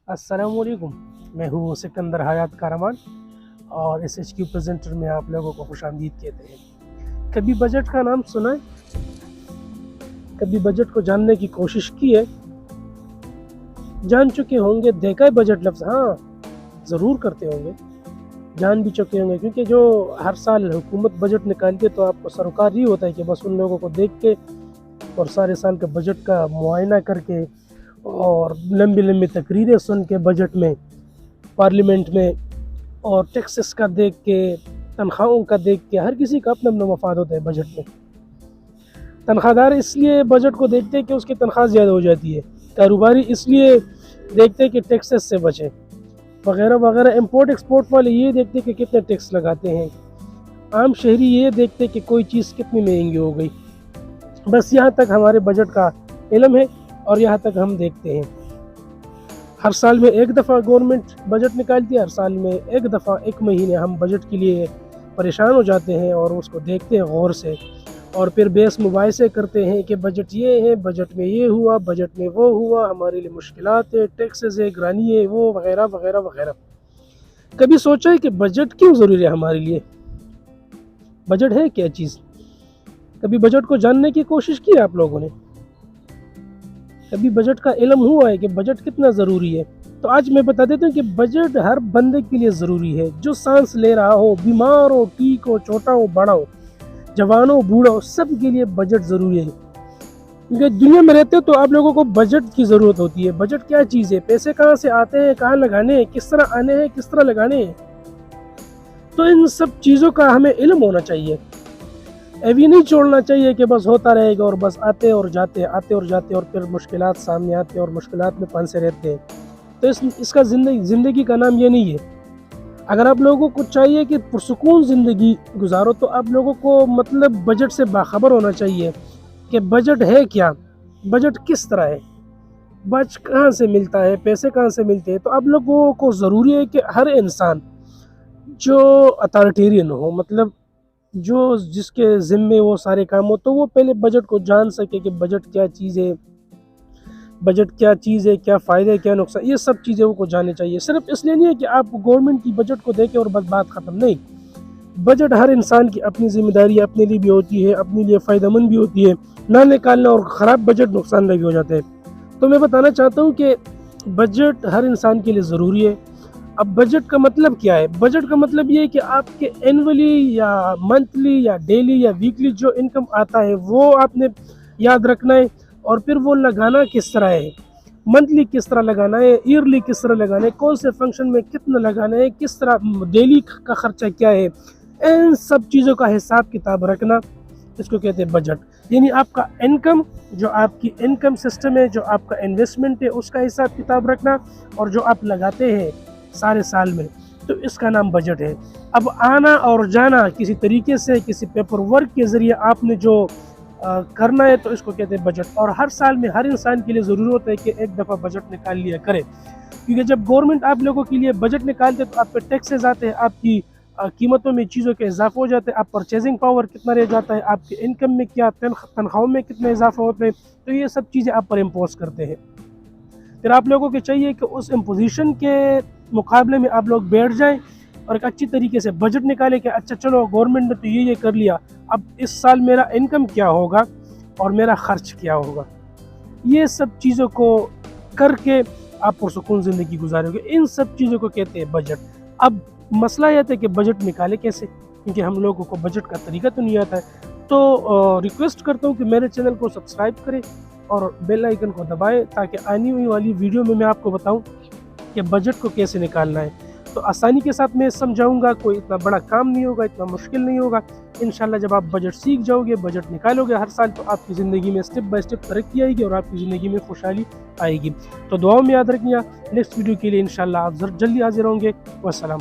अस्सलाम वालेकुम। मैं हूँ सिकंदर हयात कारमान और SHQ प्रेजेंटर में आप लोगों को खुशामदीद कहते हैं। कभी बजट का नाम सुना है? कभी बजट को जानने की कोशिश की है? जान चुके होंगे, देखा है बजट लफ्ज़, हाँ ज़रूर करते होंगे, जान भी चुके होंगे, क्योंकि जो हर साल हुकूमत बजट निकालती है तो आपको सरोकार ही होता है कि बस उन लोगों को देख के और सारे साल के बजट का मुआयना करके और लंबी लंबी तकरीरें सुन के बजट में पार्लियामेंट में और टैक्सेस का देख के, तनख्वाहों का देख के, हर किसी का अपना अपना मफाद होता है बजट में। तनख्वाहदार इसलिए बजट को देखते हैं कि उसकी तनख्वाह ज़्यादा हो जाती है, कारोबारी इसलिए देखते हैं कि टैक्सेस से बचें, वगैरह वगैरह। इंपोर्ट एक्सपोर्ट वाले ये देखते हैं कि कितने टैक्स लगाते हैं, आम शहरी ये देखते हैं कि कोई चीज़ कितनी महंगी हो गई। बस यहाँ तक हमारे बजट का इल्म है और यहाँ तक हम देखते हैं। हर साल में एक दफ़ा गवर्नमेंट बजट निकालती है, हर साल में एक दफ़ा एक महीने हम बजट के लिए परेशान हो जाते हैं और उसको देखते हैं गौर से, और फिर बेस मुबाहिसे करते हैं कि बजट ये है, बजट में ये हुआ, बजट में वो हुआ, हमारे लिए मुश्किलात है, टैक्सेस है, ग्रानी है, वो वगैरह वगैरह वगैरह। कभी सोचा है कि बजट क्यों ज़रूरी है हमारे लिए? बजट है क्या चीज़? कभी बजट को जानने की कोशिश की है आप लोगों ने? कभी बजट का इल्म हुआ है कि बजट कितना ज़रूरी है? तो आज मैं बता देता हूँ कि बजट हर बंदे के लिए ज़रूरी है, जो सांस ले रहा हो, बीमार हो, ठीक हो, छोटा हो, बड़ा हो, जवान हो, बूढ़ा हो, सब के लिए बजट ज़रूरी है। क्योंकि दुनिया में रहते हो तो आप लोगों को बजट की ज़रूरत होती है। बजट क्या चीज़ है? पैसे कहाँ से आते हैं, कहाँ लगाने हैं, किस तरह आने हैं, किस तरह लगाने हैं, तो इन सब चीज़ों का हमें इल्म होना चाहिए। ये नहीं छोड़ना चाहिए कि बस होता रहेगा और बस आते और जाते और फिर मुश्किलात सामने आते और मुश्किलात में फंसे रहते हैं। तो इसका ज़िंदगी का नाम ये नहीं है। अगर आप लोगों को चाहिए कि पुरसुकून ज़िंदगी गुजारो तो आप लोगों को मतलब बजट से बाखबर होना चाहिए कि बजट है क्या, बजट किस तरह है, बजट कहाँ से मिलता है, पैसे कहाँ से मिलते हैं। तो आप लोगों को ज़रूरी है कि हर इंसान जो अथॉरिटेरियन हो, मतलब जो जिसके ज़िम्मे वो सारे काम हो, तो वो पहले बजट को जान सके कि बजट क्या चीज़ है, बजट क्या चीज़ है, क्या फ़ायदे क्या नुकसान, ये सब चीज़ें वो को जाननी चाहिए। सिर्फ इसलिए नहीं है कि आप गवर्नमेंट की बजट को देखें और बस बात ख़त्म, नहीं। बजट हर इंसान की अपनी ज़िम्मेदारी अपने लिए भी होती है, अपने लिए फ़ायदेमंद भी होती है। ना निकालना और ख़राब बजट नुकसानदेह भी हो जाते हैं। तो मैं बताना चाहता हूँ कि बजट हर इंसान के लिए ज़रूरी है। अब बजट का मतलब क्या है? बजट का मतलब ये है कि आपके एनुअली या मंथली या डेली या वीकली जो इनकम आता है वो आपने याद रखना है, और फिर वो लगाना किस तरह है, मंथली किस तरह लगाना है, ईयरली किस तरह लगाना है, कौन से फंक्शन में कितना लगाना है, किस तरह डेली का खर्चा क्या है, इन सब चीज़ों का हिसाब किताब रखना, इसको कहते हैं बजट। यानी आपका इनकम, जो आपकी इनकम सिस्टम है, जो आपका इन्वेस्टमेंट है, उसका हिसाब किताब रखना, और जो आप लगाते हैं सारे साल में, तो इसका नाम बजट है। अब आना और जाना किसी तरीके से, किसी पेपर वर्क के ज़रिए आपने जो करना है, तो इसको कहते हैं बजट। और हर साल में हर इंसान के लिए ज़रूरी होता है कि एक दफ़ा बजट निकाल लिया करे, क्योंकि जब गवर्नमेंट आप लोगों के लिए बजट निकालते तो आप पे टैक्सेस आते हैं, आपकी कीमतों में चीज़ों के इजाफा हो जाते हैं, आप परचेजिंग पावर कितना रह जाता है, आपके इनकम में क्या, तनख्वाहों में कितना इजाफा होता है, तो ये सब चीज़ें आप पर इम्पोज करते हैं। फिर आप लोगों को चाहिए कि उस इम्पोजिशन के मुकाबले में आप लोग बैठ जाएं और एक अच्छी तरीके से बजट निकालें कि अच्छा चलो गवर्नमेंट ने तो ये कर लिया, अब इस साल मेरा इनकम क्या होगा और मेरा खर्च क्या होगा। ये सब चीज़ों को करके आप पुरसुकून ज़िंदगी गुजारोगे। इन सब चीज़ों को कहते हैं बजट। अब मसला यह था कि बजट निकाले कैसे, क्योंकि हम लोगों को बजट का तरीका तो नहीं आता है। तो रिक्वेस्ट करता हूँ कि मेरे चैनल को सब्सक्राइब करें और बेल आइकन को दबाएं, ताकि आने वाली वीडियो में मैं आपको बताऊं कि बजट को कैसे निकालना है। तो आसानी के साथ मैं समझाऊंगा, कोई इतना बड़ा काम नहीं होगा, इतना मुश्किल नहीं होगा। इंशाल्लाह जब आप बजट सीख जाओगे, बजट निकालोगे हर साल, तो आपकी ज़िंदगी में स्टेप बाय स्टेप तरक्की आएगी और आपकी ज़िंदगी में खुशहाली आएगी। तो दुआओं में याद रखिए। नेक्स्ट वीडियो के लिए इंशाल्लाह आप जल्दी हाजिर होंगे। वस्सलाम।